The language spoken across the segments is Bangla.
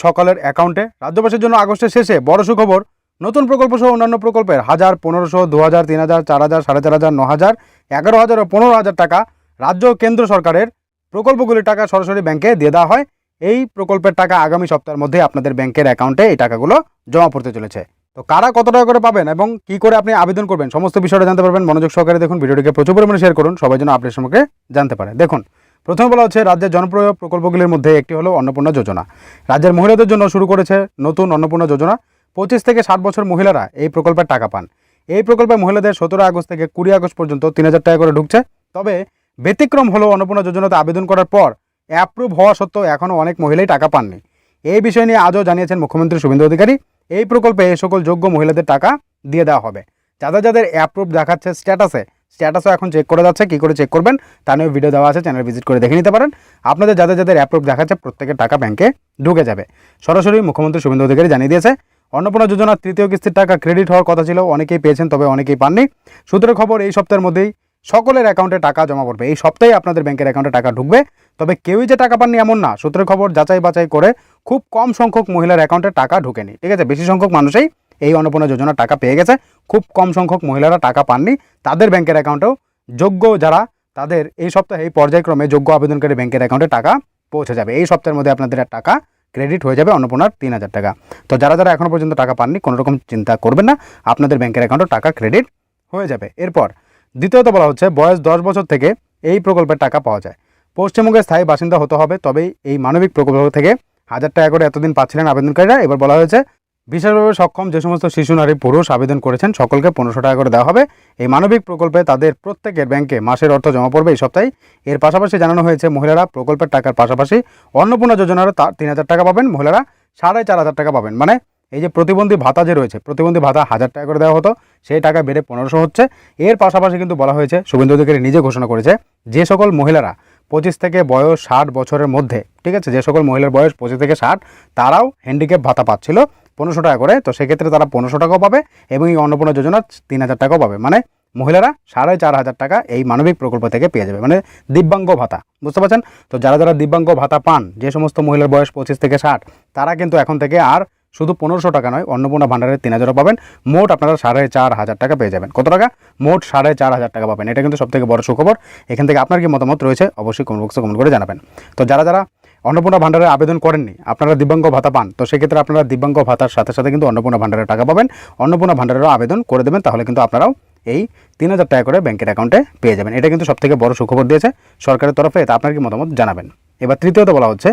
সকালের অ্যাকাউন্টে। রাজ্যবাসীর জন্য আগস্টের শেষে বড় সুখবর, নতুন প্রকল্প সহ অন্যান্য প্রকল্পের 1000, 1500, 2000, 3000, 4000, 4500, 9000, 11000 ও 15000 টাকা রাজ্য ও কেন্দ্র সরকারের প্রকল্পগুলির টাকা সরাসরি ব্যাংকে দিয়ে দেওয়া হয়। এই প্রকল্পের টাকা আগামী সপ্তাহের মধ্যে আপনাদের ব্যাংকের অ্যাকাউন্টে এই টাকাগুলো জমা পড়তে চলেছে। তো কারা কত টাকা করে পাবেন এবং কি করে আপনি আবেদন করবেন সমস্ত বিষয়টা জানতে পারবেন। মনোযোগ সহকারে দেখুন, ভিডিওটিকে প্রচুর পরিমাণে শেয়ার করুন, সবাই যেন আপডেট সম্পর্কে জানতে পারে। দেখুন, প্রথমে বলা হচ্ছে রাজ্যের জনপ্রিয় প্রকল্পগুলির মধ্যে একটি হলো অন্নপূর্ণা যোজনা। রাজ্যের মহিলাদের জন্য শুরু করেছে নতুন অন্নপূর্ণা যোজনা। 25 থেকে 60 বছর মহিলারা এই প্রকল্পের টাকা পান। এই প্রকল্পে মহিলাদের 17 আগস্ট থেকে 20 আগস্ট পর্যন্ত 3000 টাকা করে ঢুকছে। তবে ব্যতিক্রম হলো অন্নপূর্ণা যোজনাতে আবেদন করার পর অ্যাপ্রুভ হওয়া সত্ত্বেও এখনও অনেক মহিলাই টাকা পাননি। এই বিষয় নিয়ে আজও জানিয়েছেন মুখ্যমন্ত্রী শুভেন্দু অধিকারী। এই প্রকল্পে এই সকল যোগ্য মহিলাদের টাকা দিয়ে দেওয়া হবে। যাদের যাদের অ্যাপ্রুভ দেখাচ্ছে স্ট্যাটাসও এখন চেক করে যাচ্ছে। কী করে চেক করবেন তা নিয়ে ভিডিও দেওয়া আছে, চ্যানেল ভিজিট করে দেখে নিতে পারেন। আপনাদের যাদের যাদের অ্যাপ্রুভ দেখাচ্ছে প্রত্যেকের টাকা ব্যাংকে ঢুকে যাবে। সরাসরি মুখ্যমন্ত্রী শুভেন্দু অধিকারী জানিয়ে দিয়েছে। অন্নপূর্ণা যোজনার তৃতীয় কিস্তির টাকা ক্রেডিট হওয়ার কথা ছিল, অনেকেই পেয়েছেন তবে অনেকেই পাননি। সূত্রের খবর এই সপ্তাহের মধ্যেই সকলের অ্যাকাউন্টে টাকা জমা পড়বে। এই সপ্তাহে আপনাদের ব্যাংকের অ্যাকাউন্টে টাকা ঢুকবে। তবে কেউই যে টাকা পাননি এমন না। সূত্রের খবর যাচাই বাছাই করে খুব কম সংখ্যক মহিলার অ্যাকাউন্টে টাকা ঢোকেনি, ঠিক আছে। বেশি সংখ্যক মানুষই এই অন্নপূর্ণা যোজনার টাকা পেয়ে গেছে। খুব কম সংখ্যক মহিলারা টাকা পাননি। তাদের ব্যাংকের অ্যাকাউন্টেও যোগ্য যারা তাদের এই সপ্তাহে এই পর্যায়ক্রমে যোগ্য আবেদনকারী ব্যাংকের অ্যাকাউন্টে টাকা পৌঁছে যাবে। এই সপ্তাহের মধ্যে আপনাদের টাকা ক্রেডিট হয়ে যাবে অন্নপূর্ণার 3000 টাকা। তো যারা যারা এখনও পর্যন্ত টাকা পাননি কোনো রকম চিন্তা করবেন না, আপনাদের ব্যাংকের অ্যাকাউন্টে টাকা ক্রেডিট হয়ে যাবে। এরপর দ্বিতীয়ত বলা হচ্ছে বয়স 10 বছর থেকে এই প্রকল্পের টাকা পাওয়া যায়। পশ্চিমবঙ্গের স্থায়ী বাসিন্দা হতে হবে, তবেই এই মানবিক প্রকল্প থেকে 1000 টাকা করে এতদিন পাচ্ছিলেন আবেদনকারীরা। এবার বলা হয়েছে বিশেষভাবে সক্ষম যে সমস্ত শিশু, নারী, পুরুষ আবেদন করেছেন সকলকে 1500 টাকা করে দেওয়া হবে। এই মানবিক প্রকল্পে তাদের প্রত্যেকের ব্যাংকে মাসের অর্থ জমা পড়বে এই সপ্তাহে। এর পাশাপাশি জানানো হয়েছে মহিলারা প্রকল্পের টাকার পাশাপাশি অন্নপূর্ণা যোজনারও 3000 টাকা পাবেন। মহিলারা 4500 টাকা পাবেন। মানে এই যে প্রতিবন্ধী ভাতা যে রয়েছে, প্রতিবন্ধী ভাতা 1000 টাকা করে দেওয়া হতো, সেই টাকা বেড়ে 1500 হচ্ছে। এর পাশাপাশি কিন্তু বলা হয়েছে, শুভেন্দু অধিকারী নিজে ঘোষণা করেছে, যে সকল মহিলারা 25 থেকে বয়স 60 বছরের মধ্যে, ঠিক আছে, যে সকল মহিলার বয়স 25 থেকে 60 তারাও হ্যান্ডিক্যাপ ভাতা পাচ্ছিল 1500 টাকা করে। তো সেক্ষেত্রে তারা 1500 টাকাও পাবে এবং এই অন্নপূর্ণা যোজনা 3000 টাকাও পাবে। মানে মহিলারা 4500 টাকা এই মানবিক প্রকল্প থেকে পেয়ে যাবে, মানে দিব্যাঙ্গ ভাতা, বুঝতে পারছেন। তো যারা যারা দিব্যাঙ্গ ভাতা পান, যে সমস্ত মহিলার বয়স 25 থেকে 60, তারা কিন্তু এখন থেকে আর শুধু 1500 টাকা নয়, অন্নপূর্ণা ভাণ্ডারের 3000 পাবেন। মোট আপনারা 4500 টাকা পেয়ে যাবেন। কত টাকা? মোট 4500 টাকা পাবেন। এটা কিন্তু সবথেকে বড় সুখবর। এখান থেকে আপনার কি মতামত রয়েছে অবশ্যই কমেন্ট বক্সে কমেন্ট করে জানাবেন। তো যারা যারা অন্নপূর্ণা ভাণ্ডারে আবেদন করেননি, আপনারা দিব্যাঙ্গ ভাতা পান, তো সেক্ষেত্রে আপনারা দিব্যাঙ্গ ভাতার সাথে সাথে কিন্তু অন্নপূর্ণা ভাণ্ডারের টাকা পাবেন। অন্নপূর্ণা ভাণ্ডারেরও আবেদন করে দেবেন, তাহলে কিন্তু আপনারাও এই 3000 টাকা করে ব্যাংকের অ্যাকাউন্টে পেয়ে যাবেন। এটা কিন্তু সবথেকে বড় সুখবর দিয়েছে সরকারের তরফে। তা আপনার কি মতামত জানাবেন। এবার তৃতীয়ত বলা হচ্ছে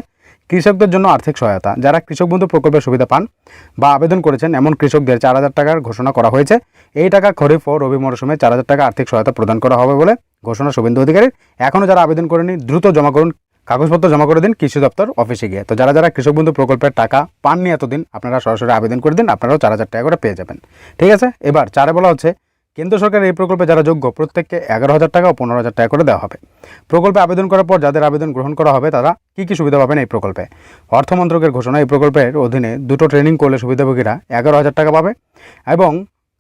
কৃষকদের জন্য আর্থিক সহায়তা। যারা কৃষক বন্ধু প্রকল্পের সুবিধা পান বা আবেদন করেছেন এমন কৃষকদের 4000 টাকার ঘোষণা করা হয়েছে। এই টাকা খরিফ ও রবি মরশুমে 4000 টাকা আর্থিক সহায়তা প্রদান করা হবে বলে ঘোষণা শুভেন্দু অধিকারীর। এখনও যারা আবেদন করেনি দ্রুত জমা করুন, কাগজপত্র জমা করে দিন কৃষি দপ্তর অফিসে গিয়ে। তো যারা যারা কৃষক বন্ধু প্রকল্পের টাকা পাননি এতদিন, আপনারা সরাসরি আবেদন করে দিন, আপনারাও 4000 টাকা করে পেয়ে যাবেন, ঠিক আছে। এবার 4 বলা হচ্ছে কেন্দ্র সরকারের এই প্রকল্পে যারা যোগ্য প্রত্যেককে 11000 টাকা ও 15000 টাকা করে দেওয়া হবে। প্রকল্পে আবেদন করার পর যাদের আবেদন গ্রহণ করা হবে তারা কী কী সুবিধা পাবেন এই প্রকল্পে। অর্থ মন্ত্রকের ঘোষণা, এই প্রকল্পের অধীনে 2টো ট্রেনিং করলে সুবিধাভোগীরা 11000 টাকা পাবে এবং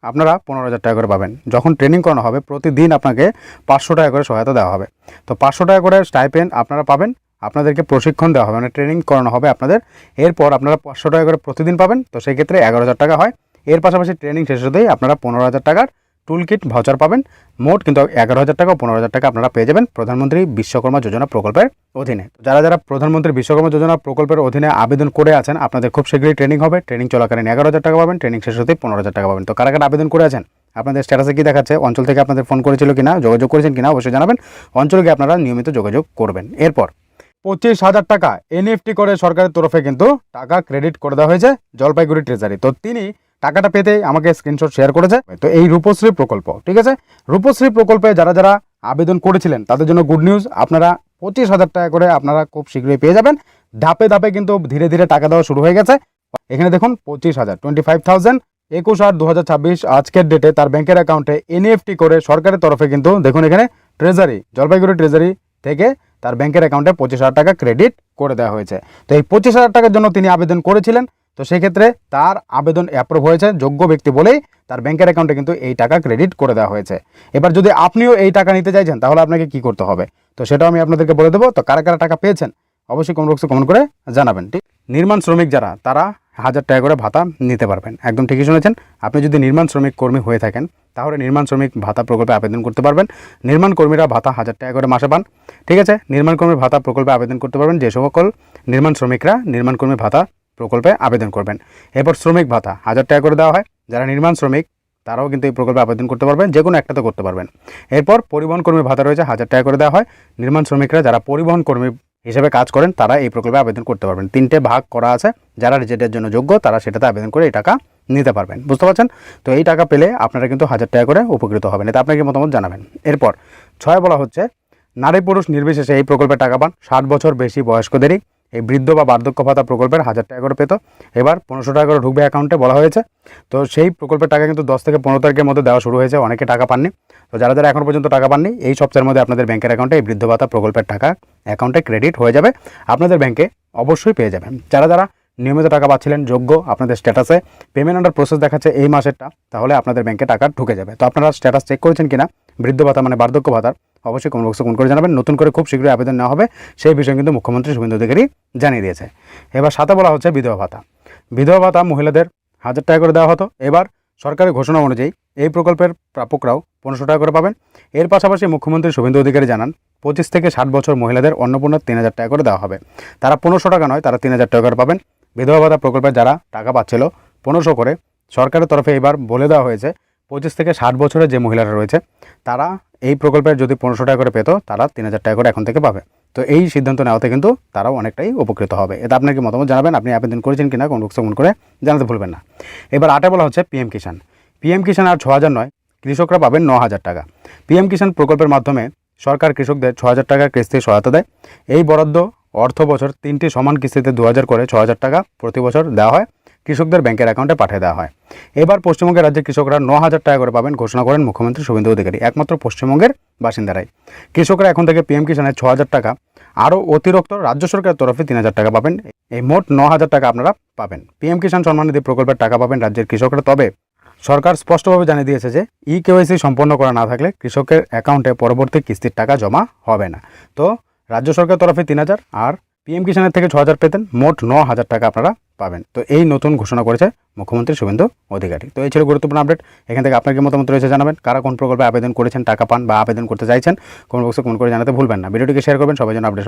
আপনারা 15000 টাকা করে পাবেন। যখন ট্রেনিং করানো হবে প্রতিদিন আপনাকে 500 টাকা করে সহায়তা দেওয়া হবে। তো 500 টাকা করে স্টাইপেন্ড আপনারা পাবেন। আপনাদেরকে প্রশিক্ষণ দেওয়া হবে, মানে ট্রেনিং করানো হবে আপনাদের। এরপর আপনারা 500 টাকা করে প্রতিদিন পাবেন। তো সেই ক্ষেত্রে 11000 টাকা হয়। এর পাশাপাশি ট্রেনিং শেষ হতেই আপনারা 15000 টাকার টুল কিট ভাউচার পাবেন। মোট কিন্তু 11000 টাকা ও 15000 টাকা আপনারা পেয়ে যাবেন প্রধানমন্ত্রী বিশ্বকর্মা যোজনা প্রকল্পের অধীনে। যারা যারা প্রধানমন্ত্রী বিশ্বকর্মা যোজনা প্রকল্পের অধীনে আবেদন করে আছেন, আপনাদের খুব শীঘ্রই ট্রেনিং হবে। ট্রেনিং চলাকালীন 11000 টাকা পাবেন, ট্রেনিং শেষ হতেই 15000 টাকা পাবেন। তো কারা কারা আবেদন করে আছেন, আপনাদের স্ট্যাটাসে কী দেখাচ্ছে, অঞ্চল থেকে আপনাদের ফোন করেছিল কিনা, যোগাযোগ করেছেন কিনা অবশ্যই জানাবেন। অঞ্চলকে আপনারা নিয়মিত যোগাযোগ করবেন। এরপর 25,000 টাকা এনইএফটি করে সরকারের তরফে কিন্তু টাকা ক্রেডিট করে দেওয়া হয়েছে জলপাইগুড়ি ট্রেজারি। তো তিনি টাকাটা পেতে আমাকে স্ক্রিনশট শেয়ার করেছে। তো এই রূপশ্রী প্রকল্প, ঠিক আছে, রূপশ্রী প্রকল্পে যারা যারা আবেদন করেছিলেন তাদের জন্য গুড নিউজ। আপনারা 25,000 টাকা করে আপনারা খুব শীঘ্রই পেয়ে যাবেন। ধাপে ধাপে কিন্তু ধীরে ধীরে টাকা দেওয়া শুরু হয়ে গেছে। এখানে দেখুন 25,000 25,000 21/8/2026 আজকের ডেটে তার ব্যাংকের অ্যাকাউন্টে এনইএফটি করে সরকারের তরফে কিন্তু দেখুন এখানে ট্রেজারি, জলপাইগুড়ি ট্রেজারি থেকে তার ব্যাংকের অ্যাকাউন্টে 25,000 টাকা ক্রেডিট করে দেওয়া হয়েছে। তো এই 25,000 টাকার জন্য তিনি আবেদন করেছিলেন। তো সেক্ষেত্রে তার আবেদন অ্যাপ্রুভ হয়েছে, যোগ্য ব্যক্তি বলেই তার ব্যাংকের অ্যাকাউন্টে কিন্তু এই টাকা ক্রেডিট করে দেওয়া হয়েছে। এবার যদি আপনিও এই টাকা নিতে চাইছেন তাহলে আপনাকে কি করতে হবে, তো সেটাও আমি আপনাদেরকে বলে দেবো। তো কারা কারা টাকা পেয়েছেন অবশ্যই কমেন্ট বক্সে কমেন্ট করে জানাবেন, ঠিক। নির্মাণ শ্রমিক যারা তারা 1000 টাকা করে ভাতা নিতে পারবেন। একদম ঠিকই শুনেছেন। আপনি যদি নির্মাণ শ্রমিক কর্মী হয়ে থাকেন তাহলে নির্মাণ শ্রমিক ভাতা প্রকল্পে আবেদন করতে পারবেন। নির্মাণ কর্মীরা ভাতা 1000 টাকা করে মাসে পান। ঠিক আছে, নির্মাণ কর্মী ভাতা প্রকল্পে আবেদন করতে পারবেন যে সকল নির্মাণ শ্রমিকরা নির্মাণ কর্মী ভাতা প্রকল্পে আবেদন করবেন। এরপর শ্রমিক ভাতা 1000 টাকা করে দেওয়া হয়। যারা নির্মাণ শ্রমিক তারাও কিন্তু এই প্রকল্পে আবেদন করতে পারবেন, যে কোনো একটাতে করতে পারবেন। এরপর পরিবহন কর্মী ভাতা রয়েছে, 1000 টাকা করে দেওয়া হয়। নির্মাণ শ্রমিকরা যারা পরিবহন কর্মী হিসেবে কাজ করেন তারা এই প্রকল্পে আবেদন করতে পারবেন। 3টে ভাগ করা আছে, যারা যেটার জন্য যোগ্য তারা সেটাতে আবেদন করে এই টাকা নিতে পারবেন। বুঝতে পারছেন? তো এই টাকা পেলে আপনারা কিন্তু 1000 টাকা করে উপকৃত হবেন। এটা আপনাকে মতামত জানাবেন। এরপর 6 বলা হচ্ছে নারী পুরুষ নির্বিশেষে এই প্রকল্পের টাকা পান। 60 বছর বেশি বয়স্কদেরই এই বৃদ্ধ বা বার্ধক্য ভাতা প্রকল্পের 1000 টাকা করে পেত। এবার 1500 টাকা করে ঢুকবে অ্যাকাউন্টে বলা হয়েছে। তো সেই প্রকল্পের টাকা কিন্তু 10 থেকে 15 তারিখের মধ্যে দেওয়া শুরু হয়েছে। অনেকে টাকা পাননি। তো যারা যারা এখন পর্যন্ত টাকা পাননি, এই সপ্তাহের মধ্যে আপনাদের ব্যাংকের অ্যাকাউন্টে এই বৃদ্ধ ভাতা প্রকল্পের টাকা অ্যাকাউন্টে ক্রেডিট হয়ে যাবে। আপনাদের ব্যাংকে অবশ্যই পেয়ে যাবেন। যারা যারা নিয়মিত টাকা পাচ্ছিলেন যোগ্য, আপনাদের স্ট্যাটাসে পেমেন্ট আন্ডার প্রসেস দেখাচ্ছে এই মাসেরটা, তাহলে আপনাদের ব্যাংকে টাকা ঢুকে যাবে। তো আপনারা স্ট্যাটাস চেক করেছেন কিনা বৃদ্ধ ভাতা মানে বার্ধক্য ভাতার, অবশ্যই কমেন্ট বক্সে কমেন্ট করে জানাবেন। নতুন করে খুব শীঘ্রই আবেদন নেওয়া হবে, সেই বিষয়ে কিন্তু মুখ্যমন্ত্রী শুভেন্দু অধিকারী জানিয়ে দিয়েছে। এবার 7 বলা হচ্ছে বিধবা ভাতা। বিধবা ভাতা মহিলাদের 1000 টাকা করে দেওয়া হতো। এবার সরকারের ঘোষণা অনুযায়ী এই প্রকল্পের প্রাপকরাও 1500 টাকা করে পাবেন। এর পাশাপাশি মুখ্যমন্ত্রী শুভেন্দু অধিকারী জানান 25 থেকে 60 বছর মহিলাদের অন্নপূর্ণা 3000 টাকা করে দেওয়া হবে। তারা 1500 টাকা নয়, তারা 3000 টাকা করে পাবেন। বিধবা ভাতা প্রকল্পে যারা টাকা পাচ্ছিল 1500 করে, সরকারের তরফে এবার বলে দেওয়া হয়েছে 25 থেকে 60 বছরের যে মহিলারা রয়েছে তারা এই প্রকল্পের যদি 1500 টাকা করে পেত, তারা 3000 টাকা করে এখন থেকে পাবে। তো এই সিদ্ধান্ত নেওয়াতে কিন্তু তারাও অনেকটাই উপকৃত হবে। এটা আপনাকে মতামত জানাবেন। আপনি আবেদন করেছেন কিনা কমেন্ট বক্সে কমেন্ট করে জানাতে ভুলবেন না। এবার 8 বলা হচ্ছে পিএম কিষাণ। পিএম কিষাণ আর 6000 নয়, কৃষকরা পাবেন 9000 টাকা। পিএম কিষাণ প্রকল্পের মাধ্যমে সরকার কৃষকদের 6000 টাকার কিস্তি সহায়তা দেয়। এই বরাদ্দ অর্থ বছর 3টি সমান কিস্তিতে 2000 করে 6000 টাকা প্রতি বছর দেওয়া হয়, কৃষকদের ব্যাংকের অ্যাকাউন্টে পাঠিয়ে দেওয়া হয়। এবার পশ্চিমবঙ্গের রাজ্যের কৃষকরা 9000 টাকা করে পাবেন ঘোষণা করেন মুখ্যমন্ত্রী শুভেন্দু অধিকারী। একমাত্র পশ্চিমবঙ্গের বাসিন্দারাই। কৃষকরা এখন থেকে পিএম কিষাণের 6000 টাকা আরও অতিরিক্ত রাজ্য সরকারের তরফে 3000 টাকা পাবেন। এই মোট 9000 টাকা আপনারা পাবেন। পিএম কিষাণ সম্মান নিধি প্রকল্পের টাকা পাবেন রাজ্যের কৃষকরা। তবে সরকার স্পষ্টভাবে জানিয়ে দিয়েছে যে কেওয়াইসি সম্পন্ন করা না থাকলে কৃষকের অ্যাকাউন্টে পরবর্তী কিস্তির টাকা জমা হবে না। তো রাজ্য সরকারের তরফে 3000 আর পিএম কিষাণের থেকে 6000 পেতেন, মোট 9000 টাকা আপনারা পাবেন। তো এই নতুন ঘোষণা করেছে মুখ্যমন্ত্রী শুভেন্দু অধিকারী। তো এই ছিল গুরুত্বপূর্ণ আপডেট। এখান থেকে আপনার কি মতামত রয়েছে জানাবেন। কারা কোন প্রকল্পে আবেদন করেছেন, টাকা পান বা আবেদন করতে চাইছেন, কমেন্ট বক্সে কমেন্ট করে জানাতে ভুলবেন না। ভিডিওটিকে শেয়ার করবেন, সবাই যেন আপডেট